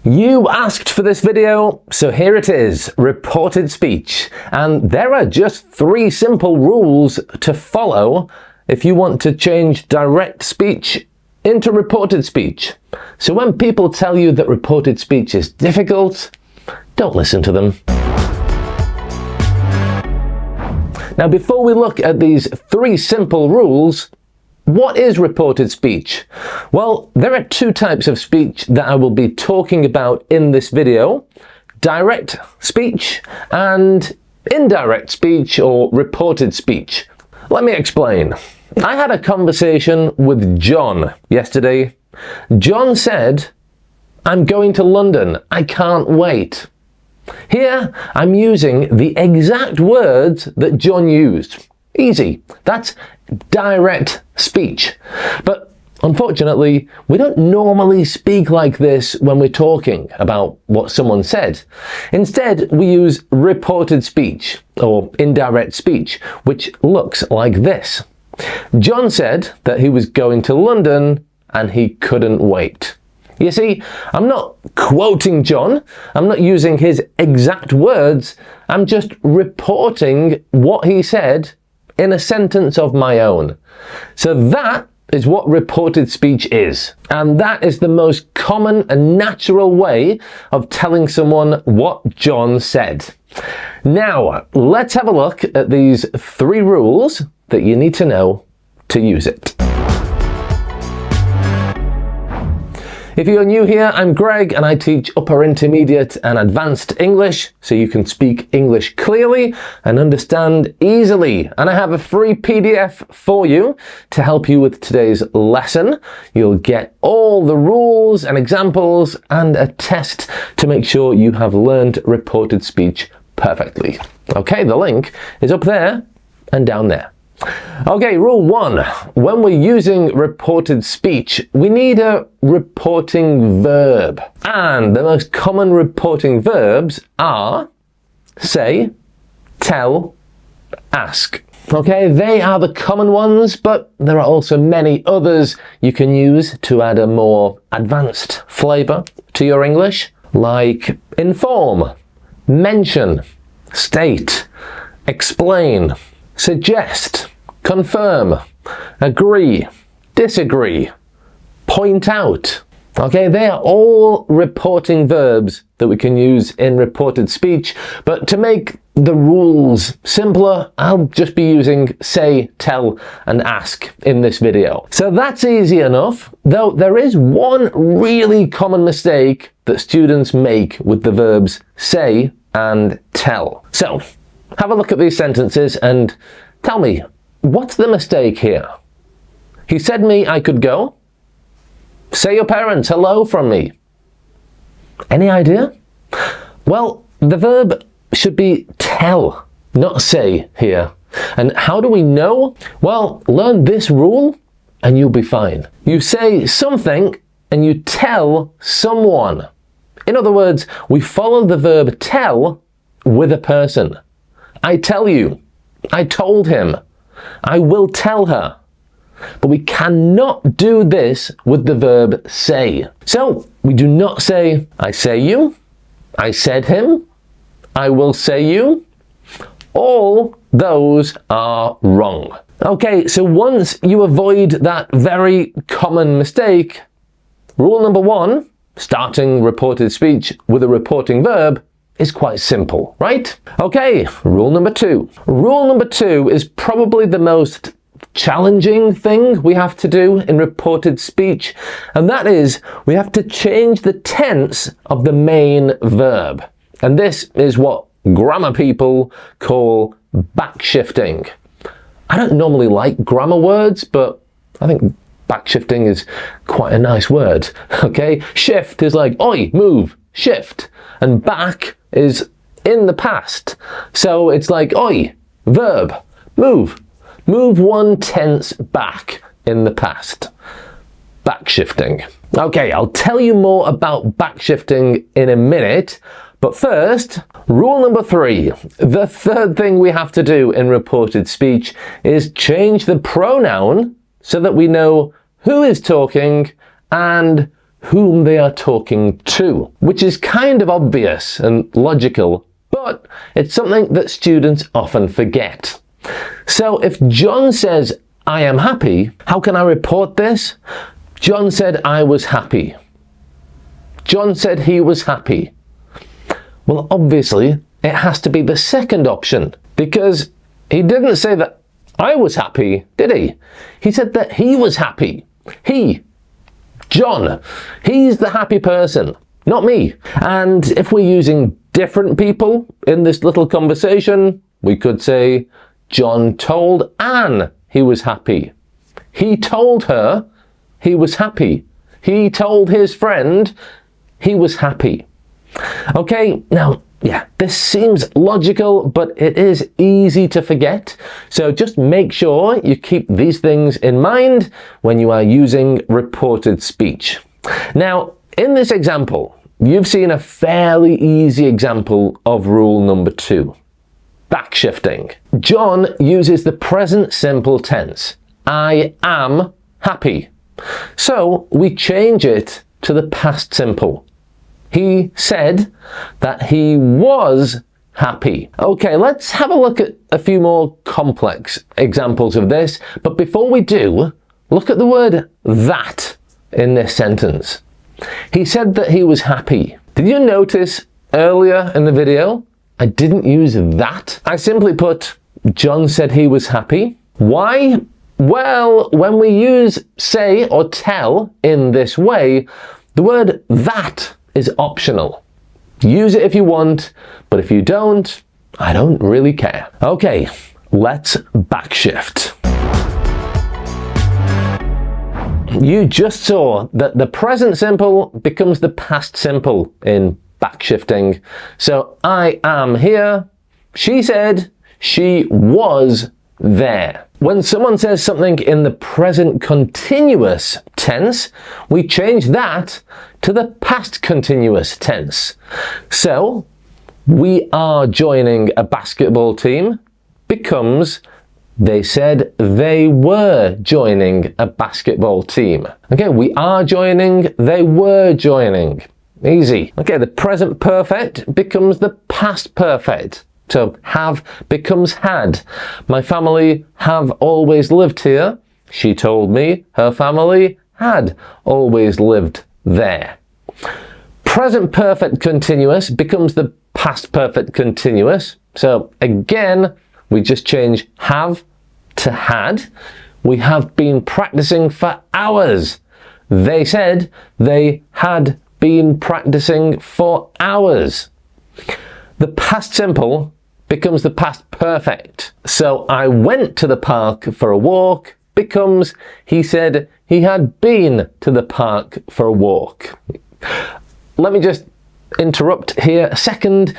You asked for this video, so here it is, reported speech. And there are just 3 simple rules to follow if you want to change direct speech into reported speech. So when people tell you that reported speech is difficult, don't listen to them. Now, before we look at these 3 simple rules, what is reported speech? Well, there are 2 types of speech that I will be talking about in this video: direct speech and indirect speech or reported speech. Let me explain. I had a conversation with John yesterday. John said, "I'm going to London. I can't wait." Here, I'm using the exact words that John used. Easy. That's direct speech. But unfortunately, we don't normally speak like this when we're talking about what someone said. Instead, we use reported speech or indirect speech, which looks like this. John said that he was going to London and he couldn't wait. You see, I'm not quoting John. I'm not using his exact words. I'm just reporting what he said in a sentence of my own. So that is what reported speech is. And that is the most common and natural way of telling someone what John said. Now, let's have a look at these 3 rules that you need to know to use it. If you're new here, I'm Greg and I teach upper intermediate and advanced English so you can speak English clearly and understand easily. And I have a free PDF for you to help you with today's lesson. You'll get all the rules and examples and a test to make sure you have learned reported speech perfectly. Okay, the link is up there and down there. Okay, rule 1. When we're using reported speech, we need a reporting verb. And the most common reporting verbs are say, tell, ask. Okay, they are the common ones, but there are also many others you can use to add a more advanced flavor to your English, like inform, mention, state, explain, suggest, confirm, agree, disagree, point out. Okay, they are all reporting verbs that we can use in reported speech, but to make the rules simpler, I'll just be using say, tell, and ask in this video. So that's easy enough, though there is one really common mistake that students make with the verbs say and tell. So, have a look at these sentences and tell me, what's the mistake here? He said me I could go. Say your parents hello from me. Any idea? Well, the verb should be tell, not say here. And how do we know? Well, learn this rule and you'll be fine. You say something and you tell someone. In other words, we follow the verb tell with a person. I tell you. I told him. I will tell her. But we cannot do this with the verb say. So we do not say, I say you, I said him, I will say you. All those are wrong. Okay, so once you avoid that very common mistake, rule number 1, starting reported speech with a reporting verb, is quite simple, right? Okay, rule number 2. Rule number 2 is probably the most challenging thing we have to do in reported speech, and that is we have to change the tense of the main verb. And this is what grammar people call backshifting. I don't normally like grammar words, but I think backshifting is quite a nice word, okay? Shift is like, oi, move, shift. And back is in the past. So it's like, oi, verb, move. Move one tense back in the past. Backshifting. Okay, I'll tell you more about backshifting in a minute, but first, rule number 3. The third thing we have to do in reported speech is change the pronoun so that we know who is talking and whom they are talking to, which is kind of obvious and logical, but it's something that students often forget. So if John says, I am happy, how can I report this? John said I was happy. John said he was happy. Well, obviously, it has to be the second option, because he didn't say that I was happy, did he? He said that he was happy. He, John, he's the happy person, not me. And if we're using different people in this little conversation, we could say, John told Anne he was happy. He told her he was happy. He told his friend he was happy. Okay, now, yeah, this seems logical, but it is easy to forget. So just make sure you keep these things in mind when you are using reported speech. Now, in this example, you've seen a fairly easy example of rule number 2. Backshifting. John uses the present simple tense. I am happy. So we change it to the past simple. He said that he was happy. Okay, let's have a look at a few more complex examples of this. But before we do, look at the word that in this sentence. He said that he was happy. Did you notice earlier in the video, I didn't use that? I simply put, John said he was happy. Why? Well, when we use say or tell in this way, the word that is optional. Use it if you want, but if you don't, I don't really care. Okay, let's backshift. You just saw that the present simple becomes the past simple in backshifting. So I am here. She said she was there. When someone says something in the present continuous tense, we change that to the past continuous tense. So, we are joining a basketball team becomes they said they were joining a basketball team. Okay, we are joining, they were joining. Easy. Okay, the present perfect becomes the past perfect. So have becomes had. My family have always lived here. She told me her family had always lived there. Present perfect continuous becomes the past perfect continuous. So again, we just change have to had. We have been practicing for hours. They said they had been practicing for hours. The past simple becomes the past perfect. So I went to the park for a walk becomes he said he had been to the park for a walk. Let me just interrupt here a second,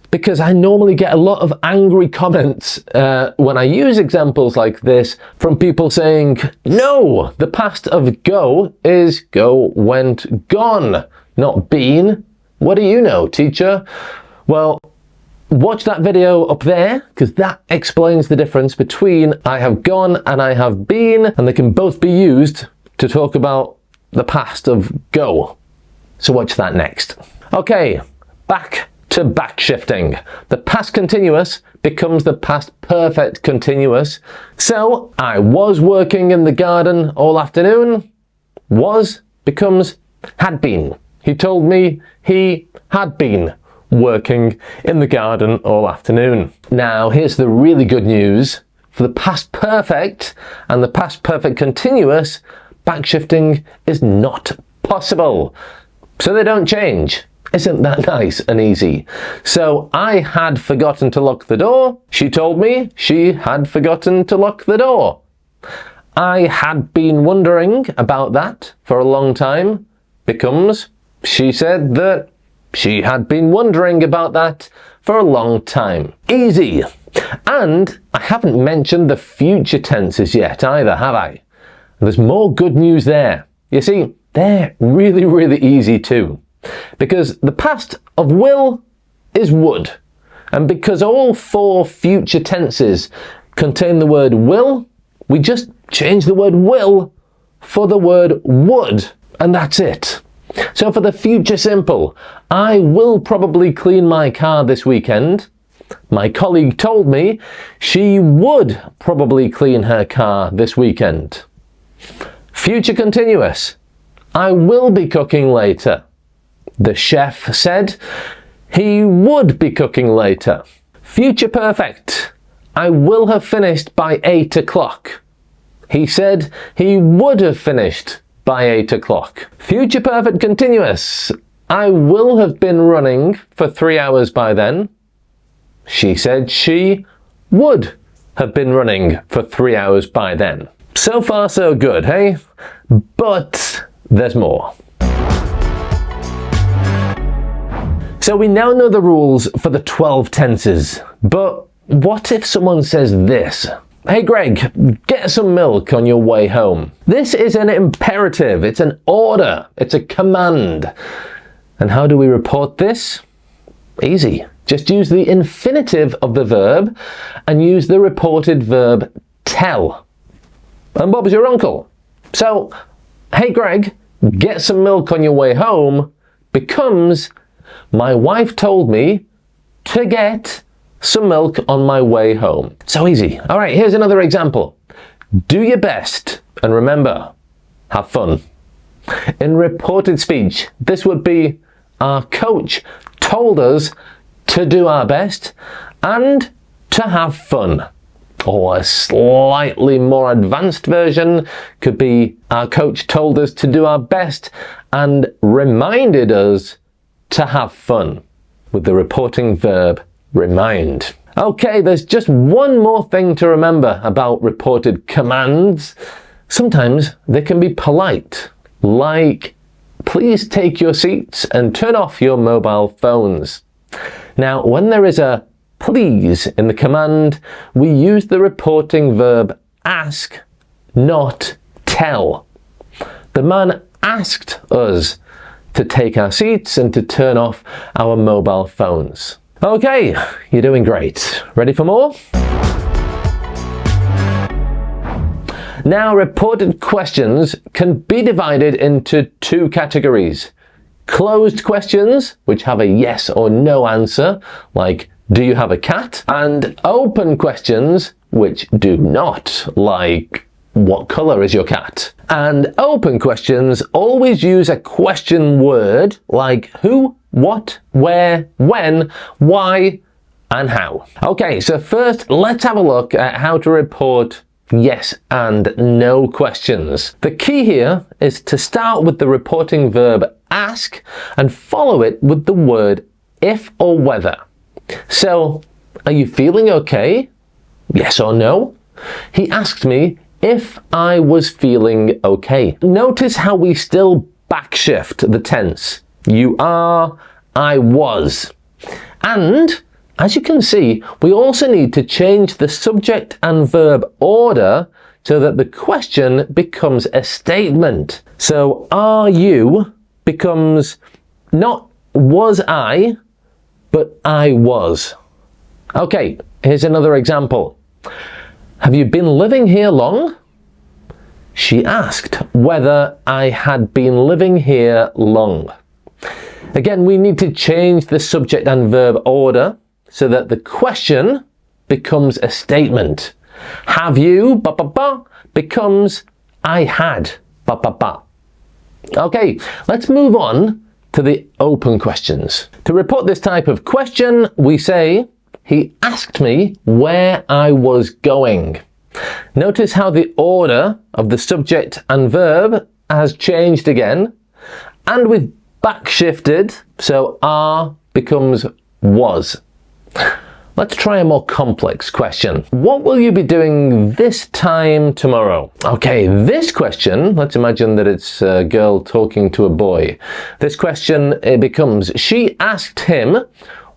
because I normally get a lot of angry comments when I use examples like this from people saying, no, the past of go is go, went, gone, not been. What do you know, teacher? Well, watch that video up there, because that explains the difference between I have gone and I have been, and they can both be used to talk about the past of go. So watch that next. Okay, back to backshifting. The past continuous becomes the past perfect continuous. So, I was working in the garden all afternoon. Was becomes had been. He told me he had been working in the garden all afternoon. Now, here's the really good news. For the past perfect and the past perfect continuous, backshifting is not possible. So they don't change. Isn't that nice and easy? So I had forgotten to lock the door. She told me she had forgotten to lock the door. I had been wondering about that for a long time becomes she said that she had been wondering about that for a long time. Easy. And I haven't mentioned the future tenses yet either, have I? There's more good news there. You see, they're really, really easy too. Because the past of will is would. And because all 4 future tenses contain the word will, we just change the word will for the word would. And that's it. So for the future simple, I will probably clean my car this weekend. My colleague told me she would probably clean her car this weekend. Future continuous, I will be cooking later. The chef said he would be cooking later. Future perfect, I will have finished by 8 o'clock. He said he would have finished by 8 o'clock. Future perfect continuous, I will have been running for 3 hours by then. She said she would have been running for 3 hours by then. So far so good, hey? But there's more. So we now know the rules for the 12 tenses, but what if someone says this? Hey Greg, get some milk on your way home. This is an imperative, it's an order, it's a command. And how do we report this? Easy. Just use the infinitive of the verb and use the reported verb tell. And Bob's your uncle. So, hey Greg, get some milk on your way home becomes my wife told me to get some milk on my way home. So easy. All right, here's another example. Do your best and remember, have fun. In reported speech, this would be our coach told us to do our best and to have fun. Or a slightly more advanced version could be our coach told us to do our best and reminded us to have fun with the reporting verb remind. Okay, there's just one more thing to remember about reported commands. Sometimes they can be polite, like please take your seats and turn off your mobile phones. Now, when there is a please in the command, we use the reporting verb ask, not tell. The man asked us to take our seats and to turn off our mobile phones. Okay, you're doing great. Ready for more? Now, reported questions can be divided into two categories. Closed questions, which have a yes or no answer, like do you have a cat? And open questions, which do not, like what color is your cat? And open questions always use a question word like who, what, where, when, why, and how. Okay, so first let's have a look at how to report yes and no questions. The key here is to start with the reporting verb ask and follow it with the word if or whether. So, are you feeling okay? Yes or no? He asked me if I was feeling okay. Notice how we still backshift the tense. You are, I was. And, as you can see, we also need to change the subject and verb order so that the question becomes a statement. So, are you becomes not was I, but I was. Okay, here's another example. Have you been living here long? She asked whether I had been living here long. Again, we need to change the subject and verb order so that the question becomes a statement. Have you, ba ba ba, becomes I had, ba ba ba. Okay, let's move on to the open questions. To report this type of question, we say, he asked me where I was going. Notice how the order of the subject and verb has changed again, and we've backshifted, so are becomes was. Let's try a more complex question. What will you be doing this time tomorrow? Okay, this question, let's imagine that it's a girl talking to a boy. This question becomes, she asked him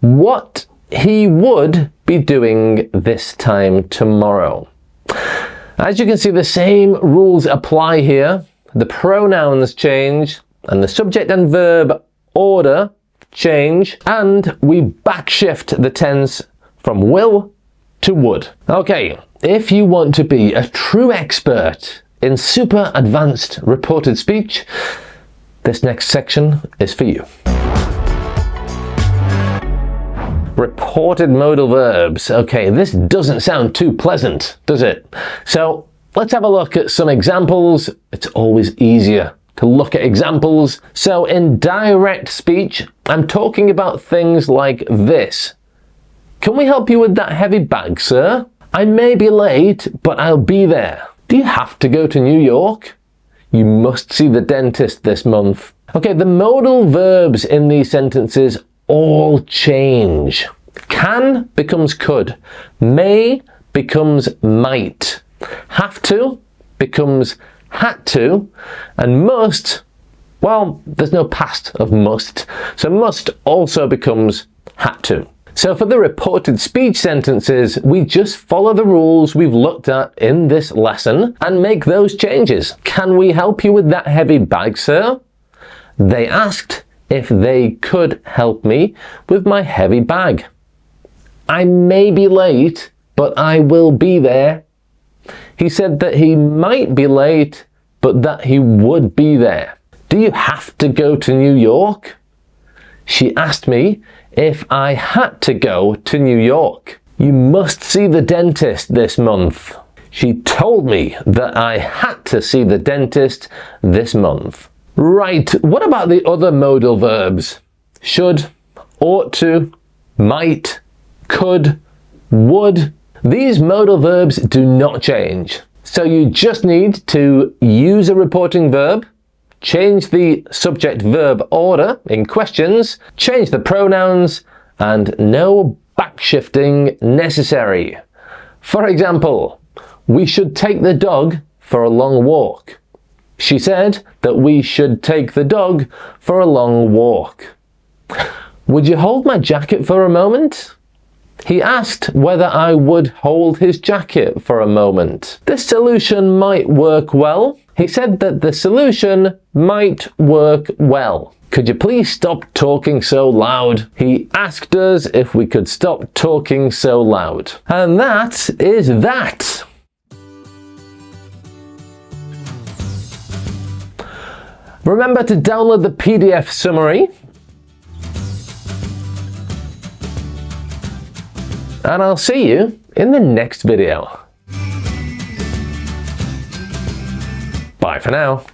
what he would be doing this time tomorrow. As you can see, the same rules apply here. The pronouns change and the subject and verb order change, and we backshift the tense from will to would. Okay, if you want to be a true expert in super advanced reported speech, This next section is for you. Reported modal verbs. Okay, this doesn't sound too pleasant, does it? So let's have a look at some examples. It's always easier to look at examples. So in direct speech, I'm talking about things like this. Can we help you with that heavy bag, sir? I may be late, but I'll be there. Do you have to go to New York? You must see the dentist this month. Okay, the modal verbs in these sentences all change. Can becomes could. May becomes might. Have to becomes had to. And must, well, there's no past of must. So must also becomes had to. So for the reported speech sentences, we just follow the rules we've looked at in this lesson and make those changes. Can we help you with that heavy bag, sir? They asked if they could help me with my heavy bag. I may be late, but I will be there. He said that he might be late, but that he would be there. Do you have to go to New York? She asked me if I had to go to New York. You must see the dentist this month. She told me that I had to see the dentist this month. Right, what about the other modal verbs? Should, ought to, might, could, would. These modal verbs do not change. So you just need to use a reporting verb, change the subject-verb order in questions, change the pronouns, and no backshifting necessary. For example, we should take the dog for a long walk. She said that we should take the dog for a long walk. Would you hold my jacket for a moment? He asked whether I would hold his jacket for a moment. This solution might work well. He said that the solution might work well. Could you please stop talking so loud? He asked us if we could stop talking so loud. And that is that. Remember to download the PDF summary. And I'll see you in the next video. Bye for now.